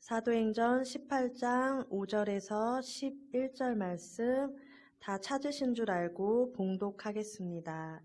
사도행전 18장 5절에서 11절 말씀 다 찾으신 줄 알고 봉독하겠습니다.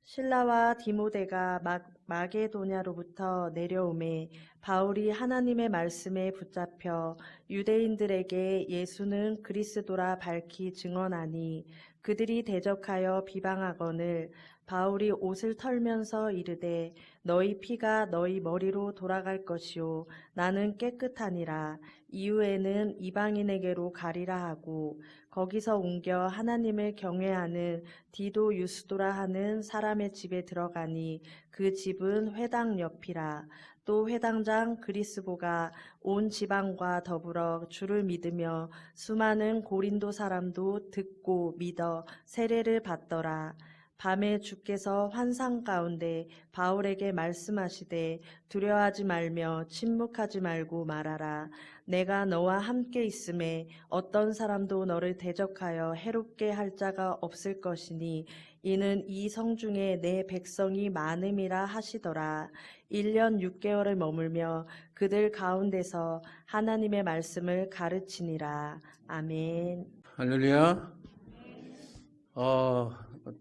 실라와 디모데가 마게도냐로부터 내려오매 바울이 하나님의 말씀에 붙잡혀 유대인들에게 예수는 그리스도라 밝히 증언하니 그들이 대적하여 비방하거늘 바울이 옷을 털면서 이르되 너희 피가 너희 머리로 돌아갈 것이요 나는 깨끗하니라. 이후에는 이방인에게로 가리라 하고 거기서 옮겨 하나님을 경외하는 디도 유스도라 하는 사람의 집에 들어가니 그 집은 회당 옆이라. 또 회당장 그리스보가 온 지방과 더불어 주를 믿으며 수많은 고린도 사람도 듣고 믿어 세례를 받더라. 밤에 주께서 환상 가운데 바울에게 말씀하시되 두려워하지 말며 침묵하지 말고 말하라. 내가 너와 함께 있음에 어떤 사람도 너를 대적하여 해롭게 할 자가 없을 것이니 이는 이 성중에 내 백성이 많음이라 하시더라. 1년 6개월을 머물며 그들 가운데서 하나님의 말씀을 가르치니라. 아멘. 할렐루야.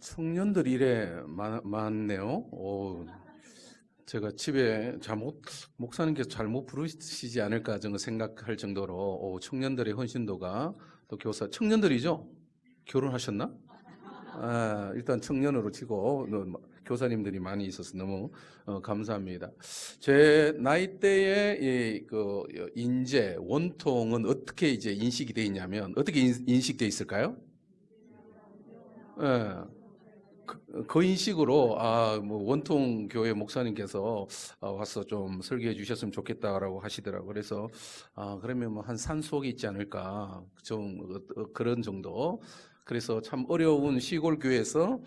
청년들이 이래 많네요. 제가 집에 목사님께서 잘못 부르시지 않을까 저는 생각할 정도로 청년들의 헌신도가 또 교사 청년들이죠? 결혼하셨나? 일단 청년으로 치고 교사님들이 많이 있어서 너무 감사합니다. 제 나이대의 그 인재 원통은 어떻게 이제 인식이 돼 있냐면 어떻게 인식돼 있을까요? 그 인식으로 뭐 원통 교회 목사님께서 와서 좀 설교해 주셨으면 좋겠다라고 하시더라고요. 그래서 그러면 뭐 한 산속에 있지 않을까 좀 그런 정도. 그래서 참 어려운 시골 교회에서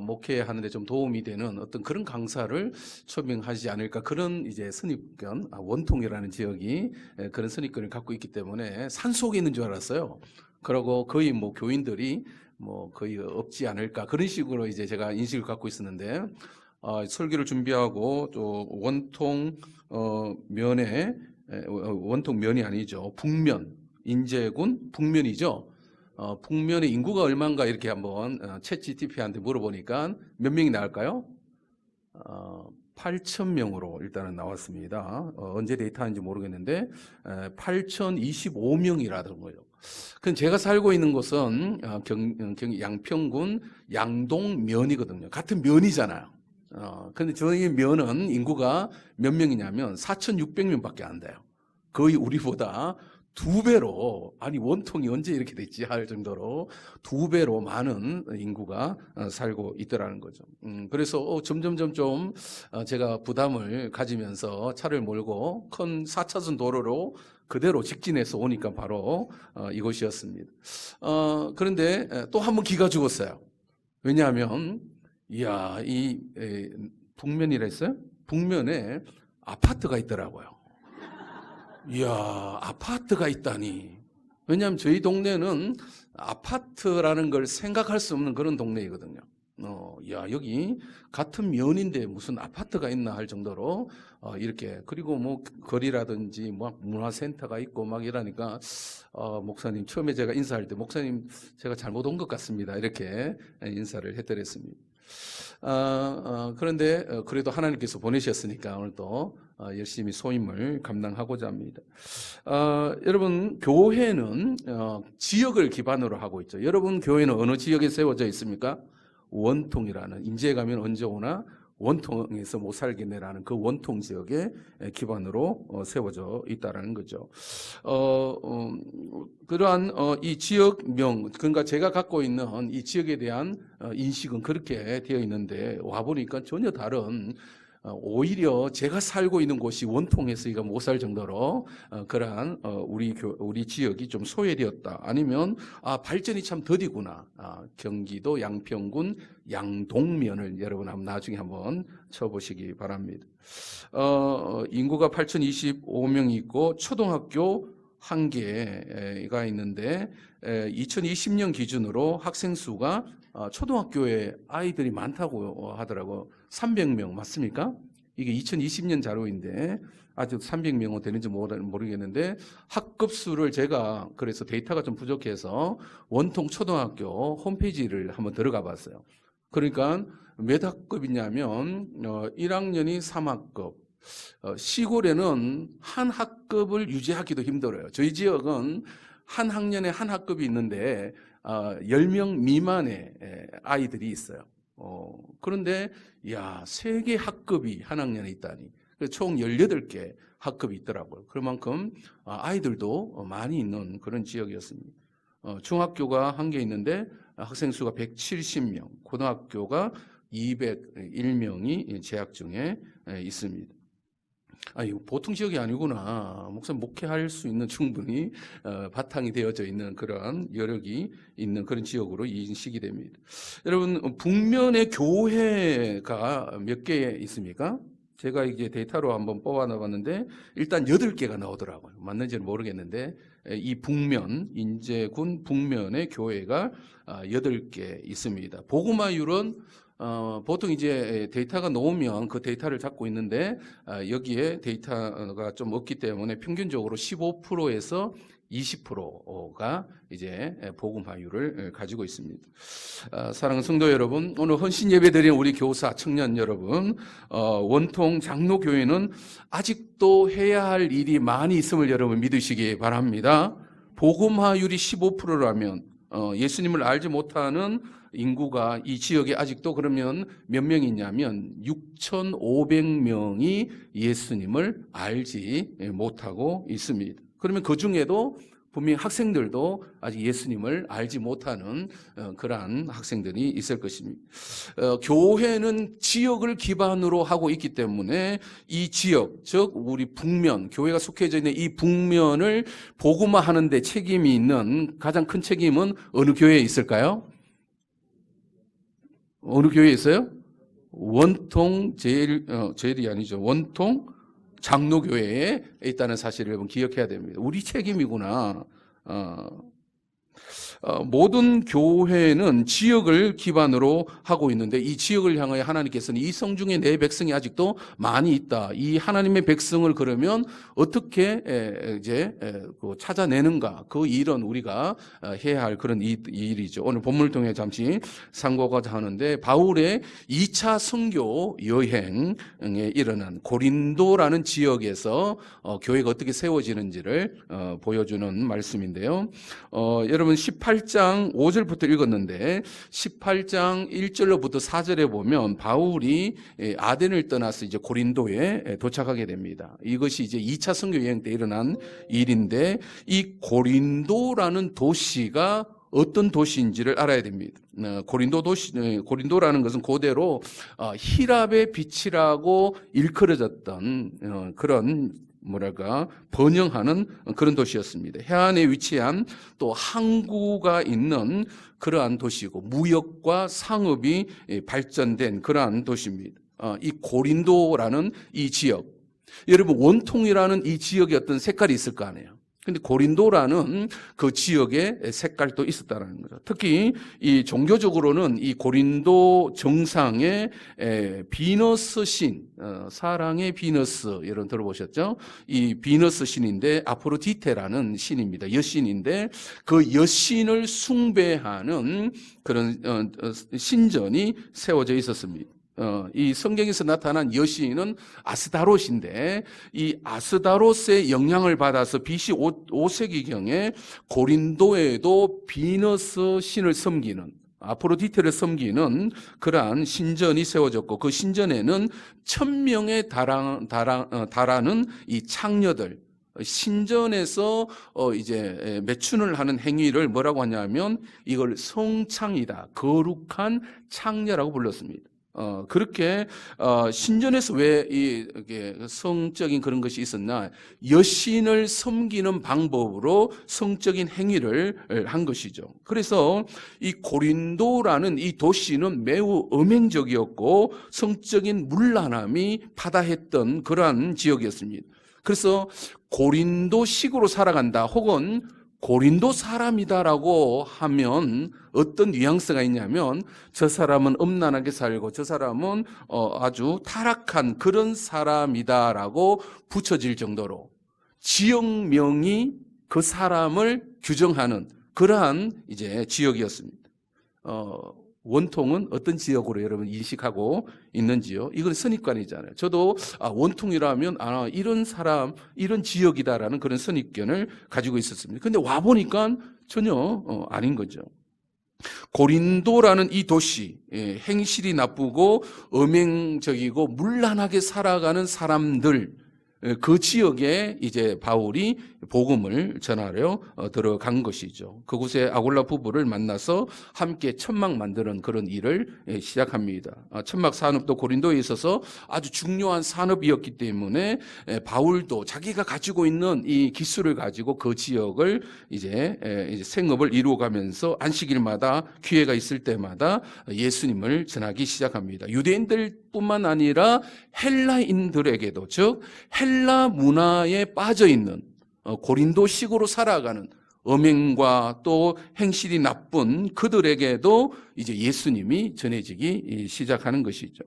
목회하는데 좀 도움이 되는 어떤 그런 강사를 초빙하지 않을까 그런 이제 선입견, 원통이라는 지역이 그런 선입견을 갖고 있기 때문에 산속에 있는 줄 알았어요. 그러고 거의 뭐 교인들이 뭐 거의 없지 않을까 그런 식으로 이제 제가 인식을 갖고 있었는데 설교를 준비하고 또 원통 면이 아니죠. 북면 인제군 북면이죠. 북면의 인구가 얼마인가 이렇게 한번 챗GPT한테 물어보니까 몇 명이 나올까요? 8,000명으로 일단은 나왔습니다. 언제 데이터인지 모르겠는데 8,025명이라는 거예요. 그럼 제가 살고 있는 곳은 경기 양평군 양동면이거든요. 같은 면이잖아요. 근데 저희 면은 인구가 몇 명이냐면 4,600명밖에 안 돼요. 거의 우리보다 2배로, 아니 원통이 언제 이렇게 됐지 할 정도로 2배로 많은 인구가 살고 있더라는 거죠. 그래서 점점점 좀 제가 부담을 가지면서 차를 몰고 큰 4차선 도로로 그대로 직진해서 오니까 바로 이곳이었습니다. 그런데 또 한 번 기가 죽었어요. 왜냐하면 이 북면이라 했어요? 북면에 아파트가 있더라고요. 이야, 아파트가 있다니. 왜냐하면 저희 동네는 아파트라는 걸 생각할 수 없는 그런 동네이거든요. 여기 같은 면인데 무슨 아파트가 있나 할 정도로 이렇게 그리고 뭐 거리라든지 뭐 문화센터가 있고 막 이러니까 목사님 처음에 제가 인사할 때 목사님 제가 잘못 온 것 같습니다 이렇게 인사를 해드렸습니다. 그런데 그래도 하나님께서 보내셨으니까 오늘 또 열심히 소임을 감당하고자 합니다. 여러분 교회는 지역을 기반으로 하고 있죠. 여러분 교회는 어느 지역에 세워져 있습니까? 원통이라는 인제에 가면 언제 오나 원통에서 못 살겠네라는 그 원통 지역에 기반으로 세워져 있다라는 거죠. 그러한 이 지역명, 그러니까 제가 갖고 있는 이 지역에 대한 인식은 그렇게 되어 있는데 와 보니까 전혀 다른 오히려 제가 살고 있는 곳이 원통에서 이가 못 살 정도로 그러한 우리 지역이 좀 소외되었다. 아니면 발전이 참 더디구나. 경기도 양평군 양동면을 여러분 한번 나중에 한번 쳐보시기 바랍니다. 인구가 8,025명이 있고 초등학교 1개가 있는데 2020년 기준으로 학생 수가 초등학교에 아이들이 많다고 하더라고요. 300명 맞습니까? 이게 2020년 자료인데 아직 300명 되는지 모르겠는데 학급 수를 제가 그래서 데이터가 좀 부족해서 원통 초등학교 홈페이지를 한번 들어가 봤어요. 그러니까 몇 학급이냐면 1학년이 3학급, 시골에는 한 학급을 유지하기도 힘들어요. 저희 지역은 한 학년에 한 학급이 있는데 10명 미만의 아이들이 있어요. 그런데 야, 3개 학급이 한 학년에 있다니. 총 18개 학급이 있더라고요. 그만큼 아이들도 많이 있는 그런 지역이었습니다. 중학교가 한 개 있는데 학생 수가 170명, 고등학교가 201명이 재학 중에 있습니다. 이거 보통 지역이 아니구나. 목사님 목회할 수 있는 충분히 바탕이 되어져 있는 그런 여력이 있는 그런 지역으로 인식이 됩니다. 여러분, 북면의 교회가 몇 개 있습니까? 제가 이제 데이터로 한번 뽑아놔봤는데 일단 8개가 나오더라고요. 맞는지는 모르겠는데 이 북면, 인제군 북면의 교회가 8개 있습니다. 복음화율은 보통 이제 데이터가 나오면 그 데이터를 잡고 있는데 여기에 데이터가 좀 없기 때문에 평균적으로 15%에서 20%가 이제 복음화율을 가지고 있습니다. 사랑하는 성도 여러분, 오늘 헌신 예배 드리는 우리 교사, 청년 여러분, 원통 장로교회는 아직도 해야 할 일이 많이 있음을 여러분 믿으시기 바랍니다. 복음화율이 15%라면 예수님을 알지 못하는 인구가 이 지역에 아직도 그러면 몇 명이 있냐면 6,500명이 예수님을 알지 못하고 있습니다. 그러면 그 중에도 분명히 학생들도 아직 예수님을 알지 못하는 그러한 학생들이 있을 것입니다. 교회는 지역을 기반으로 하고 있기 때문에 이 지역, 즉 우리 북면, 교회가 속해져 있는 이 북면을 복음화하는 데 책임이 있는 가장 큰 책임은 어느 교회에 있을까요? 어느 교회에 있어요? 원통 제일이 아니죠. 원통 장로교회에 있다는 사실을 여러분 기억해야 됩니다. 우리 책임이구나. 모든 교회는 지역을 기반으로 하고 있는데 이 지역을 향하여 하나님께서는 이 성 중에 내 백성이 아직도 많이 있다. 이 하나님의 백성을 그러면 어떻게 이제 찾아내는가? 그 일은 우리가 해야 할 그런 일이죠. 오늘 본문을 통해 잠시 상고하고자 하는데 바울의 2차 선교 여행에 일어난 고린도라는 지역에서 교회가 어떻게 세워지는지를 보여주는 말씀인데요. 여러분 18장 5절부터 읽었는데 18장 1절로부터 4절에 보면 바울이 아덴을 떠나서 이제 고린도에 도착하게 됩니다. 이것이 이제 2차 선교 여행 때 일어난 일인데 이 고린도라는 도시가 어떤 도시인지를 알아야 됩니다. 고린도라는 것은 그대로 히랍의 빛이라고 일컬어졌던 그런 번영하는 그런 도시였습니다. 해안에 위치한 또 항구가 있는 그러한 도시고 무역과 상업이 발전된 그러한 도시입니다. 이 고린도라는 이 지역, 여러분 원통이라는 이 지역에 어떤 색깔이 있을 거 아니에요. 근데 고린도라는 그 지역의 색깔도 있었다는 거죠. 특히 이 종교적으로는 이 고린도 정상에 비너스 신, 사랑의 비너스 여러분 들어보셨죠? 이 비너스 신인데 아프로디테라는 신입니다. 여신인데 그 여신을 숭배하는 그런 신전이 세워져 있었습니다. 이 성경에서 나타난 여신은 아스다롯인데 이 아스다롯의 영향을 받아서 BC 5세기경에 고린도에도 비너스 신을 섬기는 아프로디테를 섬기는 그러한 신전이 세워졌고 그 신전에는 1000명에 달하는 이 창녀들 신전에서 이제 매춘을 하는 행위를 뭐라고 하냐면 이걸 성창이다 거룩한 창녀라고 불렀습니다. 그렇게 신전에서 왜 이게 성적인 그런 것이 있었나? 여신을 섬기는 방법으로 성적인 행위를 한 것이죠. 그래서 이 고린도라는 이 도시는 매우 음행적이었고 성적인 문란함이 파다했던 그러한 지역이었습니다. 그래서 고린도식으로 살아간다 혹은 고린도 사람이다라고 하면 어떤 뉘앙스가 있냐면 저 사람은 음란하게 살고 저 사람은 아주 타락한 그런 사람이다라고 붙여질 정도로 지역명이 그 사람을 규정하는 그러한 이제 지역이었습니다. 원통은 어떤 지역으로 여러분 인식하고 있는지요? 이건 선입관이잖아요. 저도 원통이라면 이런 사람, 이런 지역이다라는 그런 선입견을 가지고 있었습니다. 근데 와보니까 전혀 아닌 거죠. 고린도라는 이 도시, 행실이 나쁘고 음행적이고 문란하게 살아가는 사람들, 그 지역에 이제 바울이 복음을 전하려 들어간 것이죠. 그곳에 아굴라 부부를 만나서 함께 천막 만드는 그런 일을 시작합니다. 천막 산업도 고린도에 있어서 아주 중요한 산업이었기 때문에 바울도 자기가 가지고 있는 이 기술을 가지고 그 지역을 이제 생업을 이루어가면서 안식일마다 기회가 있을 때마다 예수님을 전하기 시작합니다. 유대인들뿐만 아니라 헬라인들에게도, 즉 헬라 문화에 빠져 있는 고린도식으로 살아가는 음행과 또 행실이 나쁜 그들에게도 이제 예수님이 전해지기 시작하는 것이죠.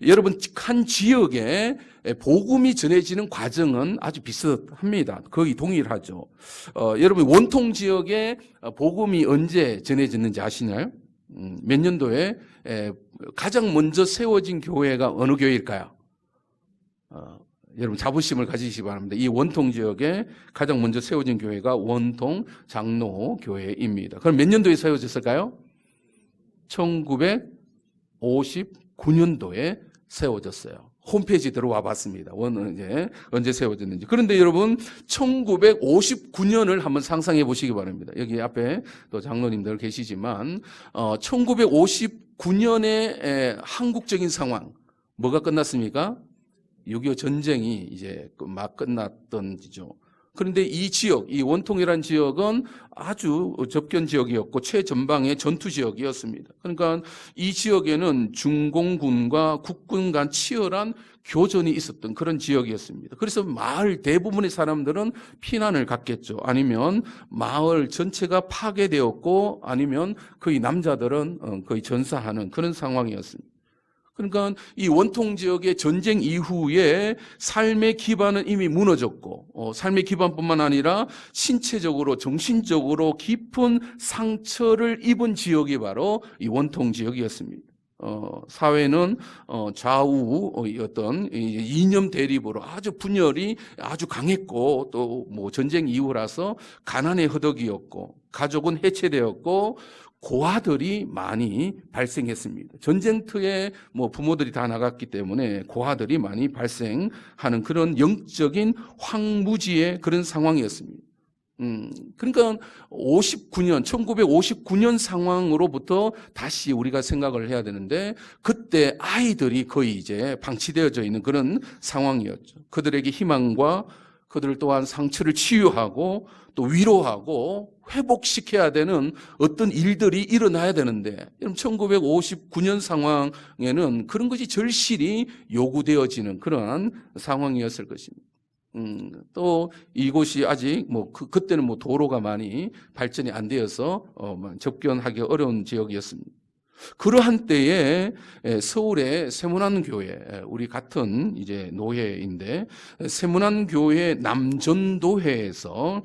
여러분, 한 지역에 복음이 전해지는 과정은 아주 비슷합니다. 거의 동일하죠. 여러분, 원통 지역에 복음이 언제 전해졌는지 아시나요? 몇 년도에 가장 먼저 세워진 교회가 어느 교회일까요? 여러분 자부심을 가지시기 바랍니다. 이 원통 지역에 가장 먼저 세워진 교회가 원통 장로교회입니다. 그럼 몇 년도에 세워졌을까요? 1959년도에 세워졌어요. 홈페이지 들어와 봤습니다. 이제 언제 세워졌는지. 그런데 여러분 1959년을 한번 상상해 보시기 바랍니다. 여기 앞에 또 장로님들 계시지만 1959년의 한국적인 상황 뭐가 끝났습니까? 6.25 전쟁이 이제 막 끝났던 지죠. 그런데 이 지역, 이 원통이라는 지역은 아주 접견 지역이었고 최전방의 전투 지역이었습니다. 그러니까 이 지역에는 중공군과 국군 간 치열한 교전이 있었던 그런 지역이었습니다. 그래서 마을 대부분의 사람들은 피난을 갔겠죠. 아니면 마을 전체가 파괴되었고 아니면 거의 남자들은 거의 전사하는 그런 상황이었습니다. 그러니까 이 원통 지역의 전쟁 이후에 삶의 기반은 이미 무너졌고 삶의 기반뿐만 아니라 신체적으로 정신적으로 깊은 상처를 입은 지역이 바로 이 원통 지역이었습니다. 사회는 좌우 어떤 이념 대립으로 아주 분열이 아주 강했고 또 뭐 전쟁 이후라서 가난의 허덕이었고 가족은 해체되었고 고아들이 많이 발생했습니다. 전쟁터에 뭐 부모들이 다 나갔기 때문에 고아들이 많이 발생하는 그런 영적인 황무지의 그런 상황이었습니다. 그러니까 1959년 상황으로부터 다시 우리가 생각을 해야 되는데 그때 아이들이 거의 이제 방치되어져 있는 그런 상황이었죠. 그들에게 희망과 그들 또한 상처를 치유하고 또 위로하고 회복시켜야 되는 어떤 일들이 일어나야 되는데 1959년 상황에는 그런 것이 절실히 요구되어지는 그러한 상황이었을 것입니다. 또 이곳이 아직 그때는 도로가 많이 발전이 안 되어서 접견하기 어려운 지역이었습니다. 그러한 때에 서울의 세문안교회, 우리 같은 이제 노회인데 세문안교회 남전도회에서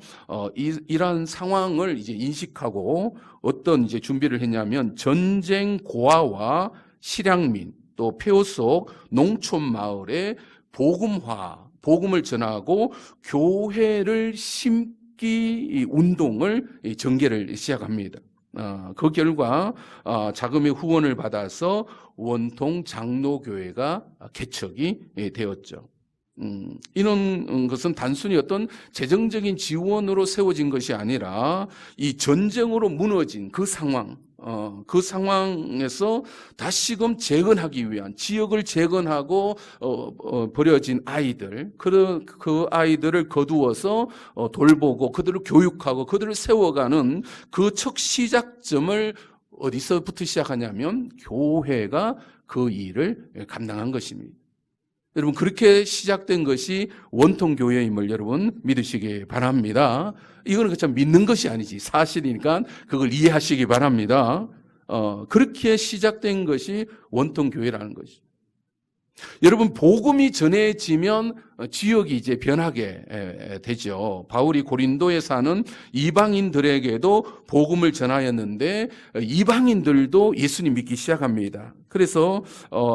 이러한 상황을 이제 인식하고 어떤 이제 준비를 했냐면 전쟁 고아와 실향민 또 폐허 속 농촌 마을에 복음을 전하고 교회를 심기 운동을 전개를 시작합니다. 그 결과 자금의 후원을 받아서 원통 장로교회가 개척이 되었죠. 이런 것은 단순히 어떤 재정적인 지원으로 세워진 것이 아니라 이 전쟁으로 무너진 그 상황에서 다시금 재건하기 위한 지역을 재건하고 버려진 아이들, 그 아이들을 거두어서 돌보고 그들을 교육하고 그들을 세워가는 그 첫 시작점을 어디서부터 시작하냐면 교회가 그 일을 감당한 것입니다. 여러분 그렇게 시작된 것이 원통교회임을 여러분 믿으시기 바랍니다. 이거는 그냥 믿는 것이 아니지 사실이니까 그걸 이해하시기 바랍니다. 그렇게 시작된 것이 원통교회라는 것이. 여러분 복음이 전해지면 지역이 이제 변하게 되죠. 바울이 고린도에 사는 이방인들에게도 복음을 전하였는데 이방인들도 예수님 믿기 시작합니다. 그래서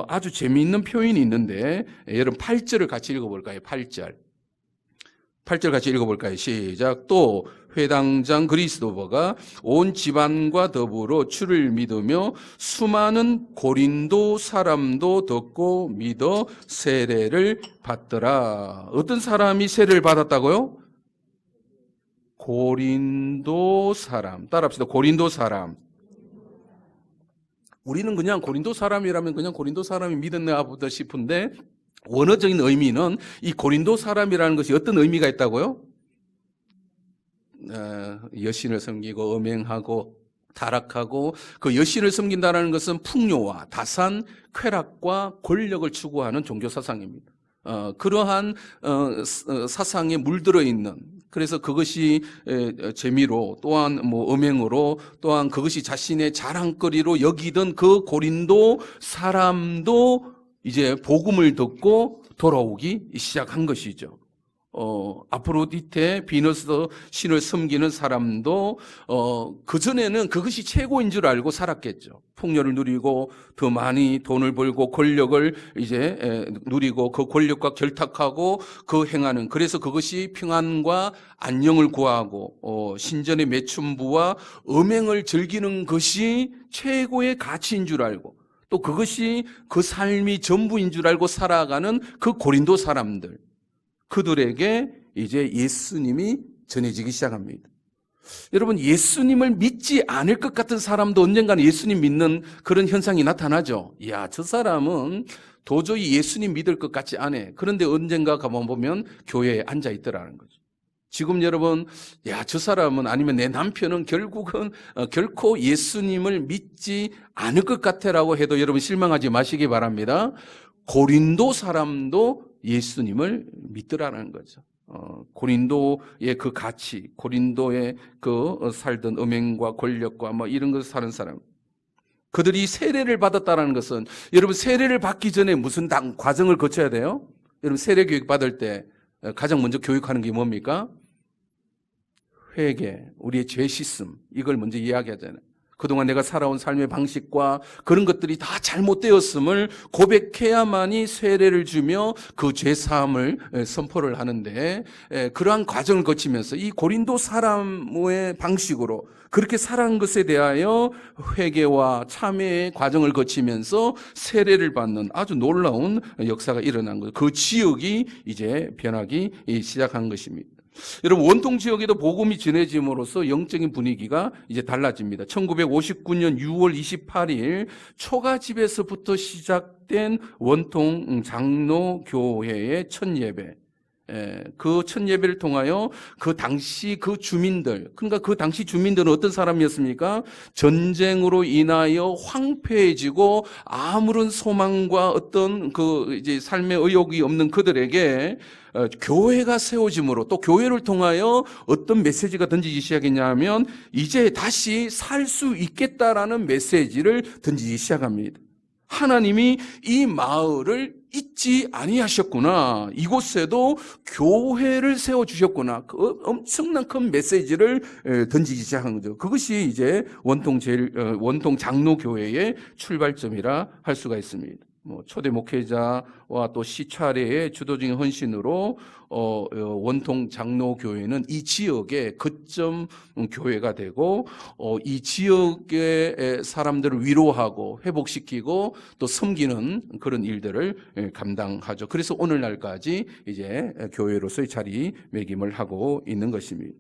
아주 재미있는 표현이 있는데 여러분 8절을 같이 읽어볼까요? 8절 같이 읽어볼까요? 시작. 또 회당장 그리스도버가 온 집안과 더불어 주를 믿으며 수많은 고린도 사람도 듣고 믿어 세례를 받더라. 어떤 사람이 세례를 받았다고요? 고린도 사람. 따라합시다. 고린도 사람. 우리는 그냥 고린도 사람이라면 그냥 고린도 사람이 믿었나 보다 싶은데 원어적인 의미는 이 고린도 사람이라는 것이 어떤 의미가 있다고요? 여신을 섬기고 음행하고 타락하고 그 여신을 섬긴다는 것은 풍요와 다산, 쾌락과 권력을 추구하는 종교 사상입니다. 그러한 사상에 물들어 있는 그래서 그것이 재미로 또한 뭐 음행으로 또한 그것이 자신의 자랑거리로 여기던 그 고린도 사람도 이제 복음을 듣고 돌아오기 시작한 것이죠. 아프로디테 비너스 신을 섬기는 사람도 그전에는 그것이 최고인 줄 알고 살았겠죠. 풍요를 누리고 더 많이 돈을 벌고 권력을 이제 누리고 그 권력과 결탁하고 그 행하는 그래서 그것이 평안과 안녕을 구하고 신전의 매춘부와 음행을 즐기는 것이 최고의 가치인 줄 알고 또 그것이 그 삶이 전부인 줄 알고 살아가는 그 고린도 사람들 그들에게 이제 예수님이 전해지기 시작합니다. 여러분 예수님을 믿지 않을 것 같은 사람도 언젠가는 예수님 믿는 그런 현상이 나타나죠. 이야 저 사람은 도저히 예수님 믿을 것 같지 않아. 그런데 언젠가 가보면 교회에 앉아 있더라는 거죠. 지금 여러분 야 저 사람은 아니면 내 남편은 결국은 결코 예수님을 믿지 않을 것 같아라고 해도 여러분 실망하지 마시기 바랍니다. 고린도 사람도 예수님을 믿더라는 거죠. 고린도의 그 가치, 고린도의 그 살던 음행과 권력과 뭐 이런 것을 사는 사람. 그들이 세례를 받았다는 것은 여러분 세례를 받기 전에 무슨 과정을 거쳐야 돼요? 여러분 세례 교육 받을 때 가장 먼저 교육하는 게 뭡니까? 회개, 우리의 죄 씻음 이걸 먼저 이야기하잖아요. 그동안 내가 살아온 삶의 방식과 그런 것들이 다 잘못되었음을 고백해야만이 세례를 주며 그 죄사함을 선포를 하는데 그러한 과정을 거치면서 이 고린도 사람의 방식으로 그렇게 살아간 것에 대하여 회개와 참회의 과정을 거치면서 세례를 받는 아주 놀라운 역사가 일어난 거죠. 그 지역이 이제 변하기 시작한 것입니다. 여러분 원통 지역에도 복음이 전해짐으로써 영적인 분위기가 이제 달라집니다. 1959년 6월 28일 초가집에서부터 시작된 원통 장로교회의 첫 예배. 그 첫 예배를 통하여 그 당시 그 주민들, 그러니까 그 당시 주민들은 어떤 사람이었습니까? 전쟁으로 인하여 황폐해지고 아무런 소망과 어떤 그 이제 삶의 의욕이 없는 그들에게 교회가 세워짐으로 또 교회를 통하여 어떤 메시지가 던지기 시작했냐 하면 이제 다시 살 수 있겠다라는 메시지를 던지기 시작합니다. 하나님이 이 마을을 잊지 아니하셨구나. 이곳에도 교회를 세워주셨구나. 그 엄청난 큰 메시지를 던지기 시작한 거죠. 그것이 이제 원통 장로교회의 출발점이라 할 수가 있습니다. 초대 목회자와 또 시차례의 주도적인 헌신으로 원통 장로교회는 이 지역의 거점 교회가 되고 이 지역의 사람들을 위로하고 회복시키고 또 섬기는 그런 일들을 감당하죠. 그래서 오늘날까지 이제 교회로서의 자리매김을 하고 있는 것입니다.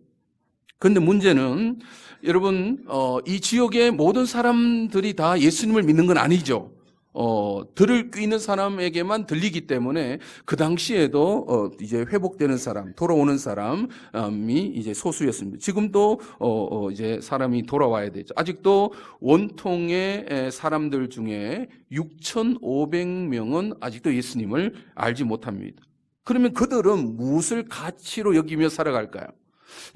그런데 문제는 여러분 이 지역의 모든 사람들이 다 예수님을 믿는 건 아니죠. 들을 뀌는 사람에게만 들리기 때문에 그 당시에도 이제 회복되는 사람, 돌아오는 사람이 이제 소수였습니다. 지금도 이제 사람이 돌아와야 되죠. 아직도 원통의 사람들 중에 6,500명은 아직도 예수님을 알지 못합니다. 그러면 그들은 무엇을 가치로 여기며 살아갈까요?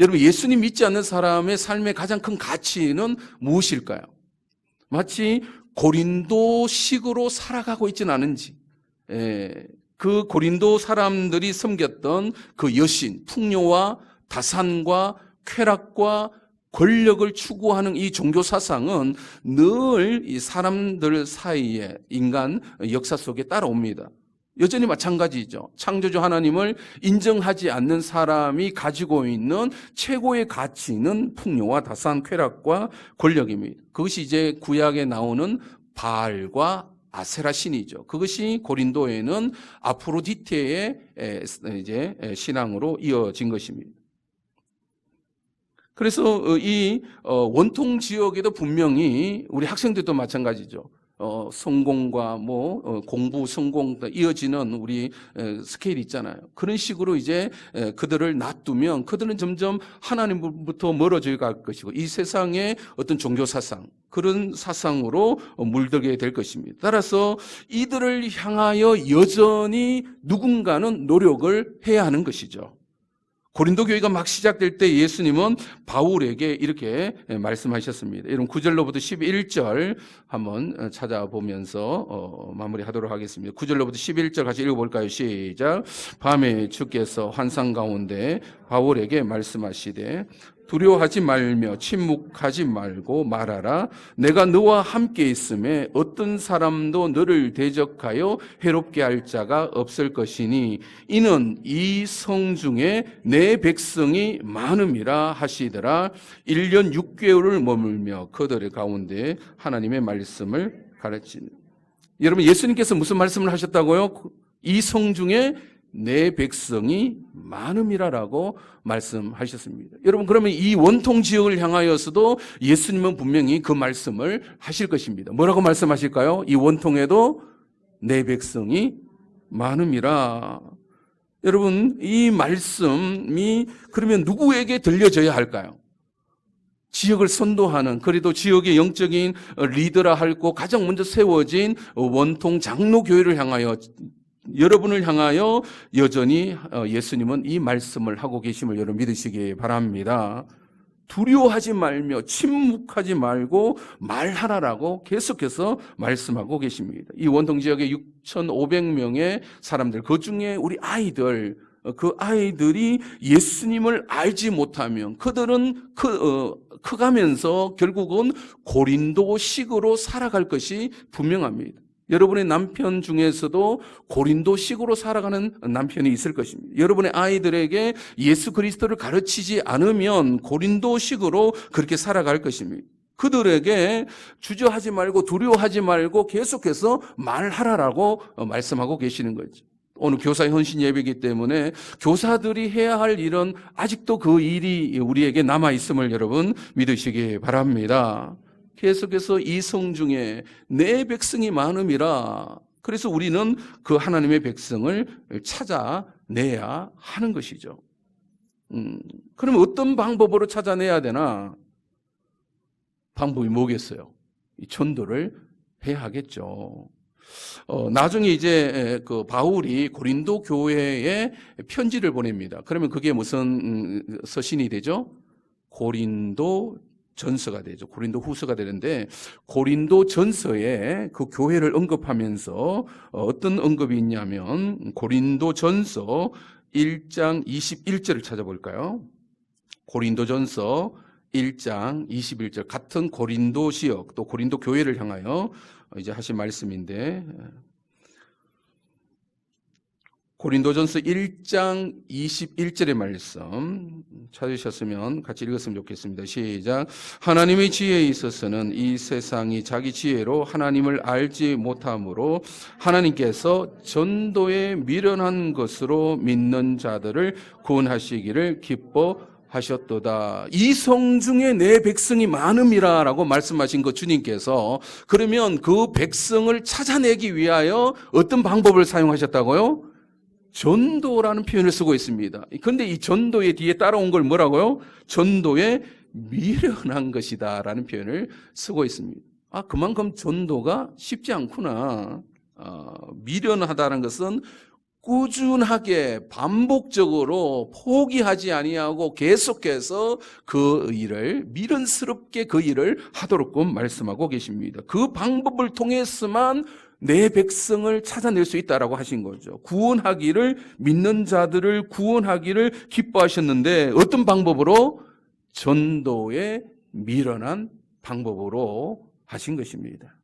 여러분, 예수님 믿지 않는 사람의 삶의 가장 큰 가치는 무엇일까요? 마치 고린도식으로 살아가고 있지는 않은지, 그 고린도 사람들이 섬겼던 그 여신, 풍요와 다산과 쾌락과 권력을 추구하는 이 종교 사상은 늘 이 사람들 사이에 인간 역사 속에 따라옵니다. 여전히 마찬가지죠. 창조주 하나님을 인정하지 않는 사람이 가지고 있는 최고의 가치는 풍요와 다산, 쾌락과 권력입니다. 그것이 이제 구약에 나오는 바알과 아세라 신이죠. 그것이 고린도에는 아프로디테의 이제 신앙으로 이어진 것입니다. 그래서 이 원통 지역에도 분명히 우리 학생들도 마찬가지죠. 성공과 공부, 성공 이어지는 우리 스케일이 있잖아요. 그런 식으로 이제 그들을 놔두면 그들은 점점 하나님부터 멀어져 갈 것이고 이 세상의 어떤 종교 사상, 그런 사상으로 물들게 될 것입니다. 따라서 이들을 향하여 여전히 누군가는 노력을 해야 하는 것이죠. 고린도 교회가 막 시작될 때 예수님은 바울에게 이렇게 말씀하셨습니다. 여러분 9절로부터 11절 한번 찾아보면서 마무리하도록 하겠습니다. 9절로부터 11절 같이 읽어볼까요? 시작. 밤에 주께서 환상 가운데 바울에게 말씀하시되 두려워하지 말며 침묵하지 말고 말하라. 내가 너와 함께 있음에 어떤 사람도 너를 대적하여 해롭게 할 자가 없을 것이니 이는 이 성 중에 내 백성이 많음이라 하시더라. 1년 6개월을 머물며 그들의 가운데 하나님의 말씀을 가르치는. 여러분, 예수님께서 무슨 말씀을 하셨다고요? 이 성 중에 내 백성이 많음이라라고 말씀하셨습니다. 여러분, 그러면 이 원통 지역을 향하여서도 예수님은 분명히 그 말씀을 하실 것입니다. 뭐라고 말씀하실까요? 이 원통에도 내 백성이 많음이라. 여러분, 이 말씀이 그러면 누구에게 들려져야 할까요? 지역을 선도하는, 그래도 지역의 영적인 리더라 할고 가장 먼저 세워진 원통 장로교회를 향하여, 여러분을 향하여 여전히 예수님은 이 말씀을 하고 계심을 여러분 믿으시기 바랍니다. 두려워하지 말며 침묵하지 말고 말하라라고 계속해서 말씀하고 계십니다. 이 원통 지역에 6,500명의 사람들, 그 중에 우리 아이들, 그 아이들이 예수님을 알지 못하면 그들은 커가면서 결국은 고린도식으로 살아갈 것이 분명합니다. 여러분의 남편 중에서도 고린도식으로 살아가는 남편이 있을 것입니다. 여러분의 아이들에게 예수 그리스도를 가르치지 않으면 고린도식으로 그렇게 살아갈 것입니다. 그들에게 주저하지 말고 두려워하지 말고 계속해서 말하라라고 말씀하고 계시는 거죠. 오늘 교사 헌신 예배이기 때문에 교사들이 해야 할 일은 아직도 그 일이 우리에게 남아있음을 여러분 믿으시기 바랍니다. 계속해서 이 성 중에 내 백성이 많음이라. 그래서 우리는 그 하나님의 백성을 찾아내야 하는 것이죠. 그럼 어떤 방법으로 찾아내야 되나? 방법이 뭐겠어요? 이 전도를 해야 하겠죠. 나중에 이제 그 바울이 고린도 교회에 편지를 보냅니다. 그러면 그게 무슨 서신이 되죠? 고린도 전서가 되죠. 고린도 후서가 되는데 고린도 전서에 그 교회를 언급하면서 어떤 언급이 있냐면 고린도 전서 1장 21절을 찾아볼까요? 고린도 전서 1장 21절 같은 고린도 지역 또 고린도 교회를 향하여 이제 하신 말씀인데 고린도전서 1장 21절의 말씀 찾으셨으면 같이 읽었으면 좋겠습니다. 시작. 하나님의 지혜에 있어서는 이 세상이 자기 지혜로 하나님을 알지 못하므로 하나님께서 전도에 미련한 것으로 믿는 자들을 구원하시기를 기뻐하셨느니라. 하셨도다. 이 성중에 내 백성이 많음이라 라고 말씀하신 거 주님께서, 그러면 그 백성을 찾아내기 위하여 어떤 방법을 사용하셨다고요? 전도라는 표현을 쓰고 있습니다. 그런데 이 전도의 뒤에 따라온 걸 뭐라고요? 전도에 미련한 것이다 라는 표현을 쓰고 있습니다. 그만큼 전도가 쉽지 않구나. 미련하다는 것은 꾸준하게 반복적으로 포기하지 아니하고 계속해서 그 일을, 미련스럽게 그 일을 하도록 말씀하고 계십니다. 그 방법을 통해서만 내 백성을 찾아낼 수 있다라고 하신 거죠. 구원하기를, 믿는 자들을 구원하기를 기뻐하셨는데 어떤 방법으로? 전도에 미련한 방법으로 하신 것입니다.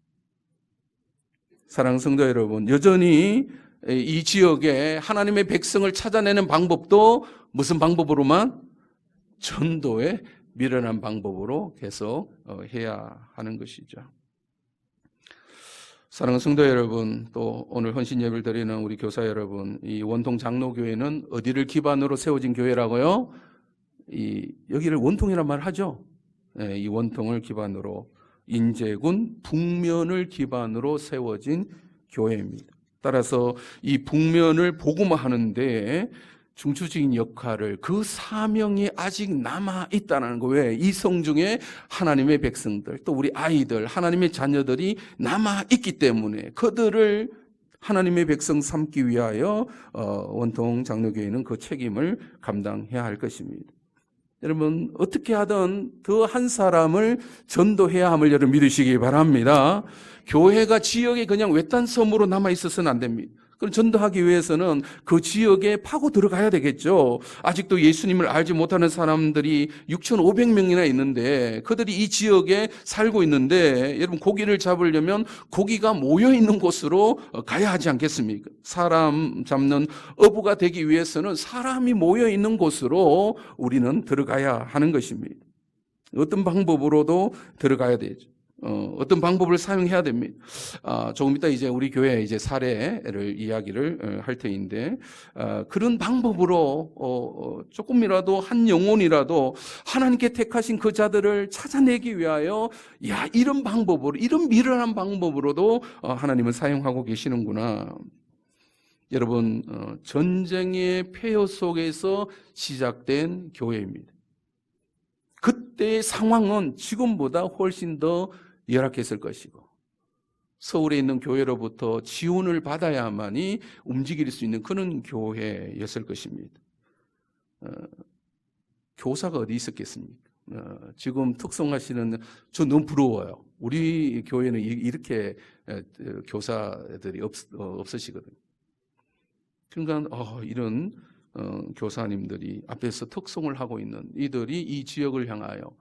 사랑하는 성도 여러분, 여전히 이 지역에 하나님의 백성을 찾아내는 방법도 무슨 방법으로만? 전도에 미련한 방법으로 계속 해야 하는 것이죠. 사랑하는 성도 여러분, 또 오늘 헌신 예배를 드리는 우리 교사 여러분, 이 원통 장로교회는 어디를 기반으로 세워진 교회라고요? 여기를 원통이란 말 하죠. 이 원통을 기반으로 인제군 북면을 기반으로 세워진 교회입니다. 따라서 이 북면을 복음화하는 데 중추적인 역할을, 그 사명이 아직 남아 있다는 거. 왜? 이 성중에 하나님의 백성들, 또 우리 아이들, 하나님의 자녀들이 남아 있기 때문에 그들을 하나님의 백성 삼기 위하여 원통 장로교회는 그 책임을 감당해야 할 것입니다. 여러분, 어떻게 하든 더 한 사람을 전도해야 함을 여러분 믿으시기 바랍니다. 교회가 지역에 그냥 외딴 섬으로 남아 있어서는 안 됩니다. 그럼 전도하기 위해서는 그 지역에 파고 들어가야 되겠죠. 아직도 예수님을 알지 못하는 사람들이 6,500명이나 있는데, 그들이 이 지역에 살고 있는데, 여러분 고기를 잡으려면 고기가 모여 있는 곳으로 가야 하지 않겠습니까? 사람 잡는 어부가 되기 위해서는 사람이 모여 있는 곳으로 우리는 들어가야 하는 것입니다. 어떤 방법으로도 들어가야 되죠. 어떤 방법을 사용해야 됩니다. 조금 이따 이제 우리 교회 이제 사례를 이야기를 할 터인데, 그런 방법으로 조금이라도 한 영혼이라도 하나님께 택하신 그 자들을 찾아내기 위하여, 이런 방법으로, 이런 미련한 방법으로도 하나님은 사용하고 계시는구나. 여러분, 전쟁의 폐허 속에서 시작된 교회입니다. 그때의 상황은 지금보다 훨씬 더 열악했을 것이고, 서울에 있는 교회로부터 지원을 받아야만이 움직일 수 있는 그런 교회였을 것입니다. 교사가 어디 있었겠습니까? 지금 특성하시는, 저 너무 부러워요. 우리 교회는 이렇게 교사들이 없으시거든요. 그러니까 이런 교사님들이 앞에서 특성을 하고 있는 이들이 이 지역을 향하여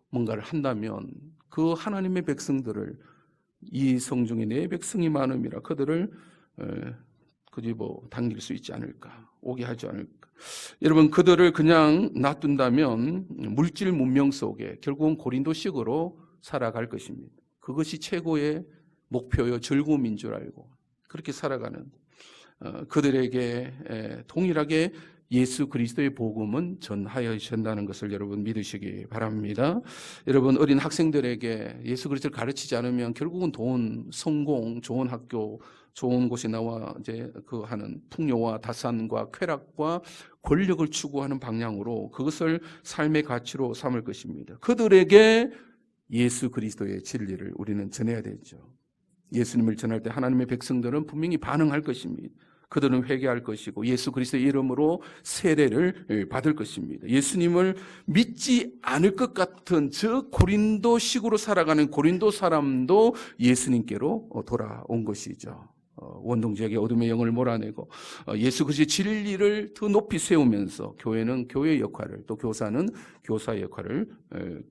뭔가를 한다면 그 하나님의 백성들을, 이 성중에 내 백성이 많음이라 그들을 당길 수 있지 않을까, 오게 하지 않을까. 여러분, 그들을 그냥 놔둔다면 물질 문명 속에 결국은 고린도식으로 살아갈 것입니다. 그것이 최고의 목표요 즐거움인 줄 알고 그렇게 살아가는, 그들에게 동일하게 예수 그리스도의 복음은 전하여진다는 것을 여러분 믿으시기 바랍니다. 여러분, 어린 학생들에게 예수 그리스도를 가르치지 않으면 결국은 돈, 성공, 좋은 학교, 좋은 곳에 나와 이제 그 하는 풍요와 다산과 쾌락과 권력을 추구하는 방향으로 그것을 삶의 가치로 삼을 것입니다. 그들에게 예수 그리스도의 진리를 우리는 전해야 되죠. 예수님을 전할 때 하나님의 백성들은 분명히 반응할 것입니다. 그들은 회개할 것이고 예수 그리스도의 이름으로 세례를 받을 것입니다. 예수님을 믿지 않을 것 같은 저 고린도식으로 살아가는 고린도 사람도 예수님께로 돌아온 것이죠. 원동 지역의 어둠의 영을 몰아내고 예수 그리스도의 진리를 더 높이 세우면서 교회는 교회의 역할을, 또 교사는 교사의 역할을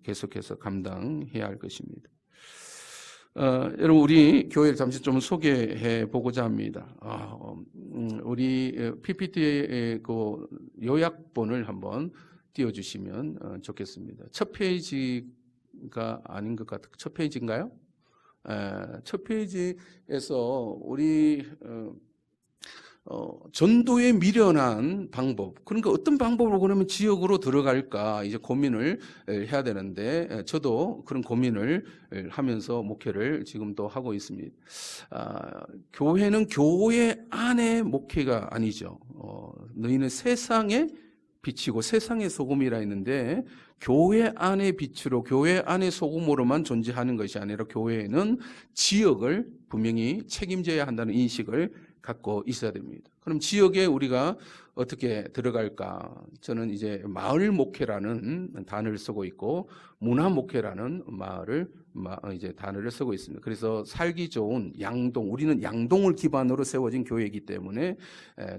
계속해서 감당해야 할 것입니다. 여러분, 우리 교회를 잠시 좀 소개해 보고자 합니다. 우리 PPT의 그 요약본을 한번 띄워주시면 좋겠습니다. 첫 페이지가 아닌 것 같아요. 첫 페이지인가요? 첫 페이지에서 우리 전도에 미련한 방법, 그러니까 어떤 방법으로 그러면 지역으로 들어갈까 이제 고민을 해야 되는데, 저도 그런 고민을 하면서 목회를 지금도 하고 있습니다. 교회는 교회 안의 목회가 아니죠. 너희는 세상에 빛이고 세상의 소금이라 했는데, 교회 안의 빛으로 교회 안의 소금으로만 존재하는 것이 아니라 교회는 지역을 분명히 책임져야 한다는 인식을 갖고 있어야 됩니다. 그럼 지역에 우리가 어떻게 들어갈까? 저는 이제 마을 목회라는 단어를 쓰고 있고 문화 목회라는 이제 단어를 쓰고 있습니다. 그래서 살기 좋은 양동, 우리는 양동을 기반으로 세워진 교회이기 때문에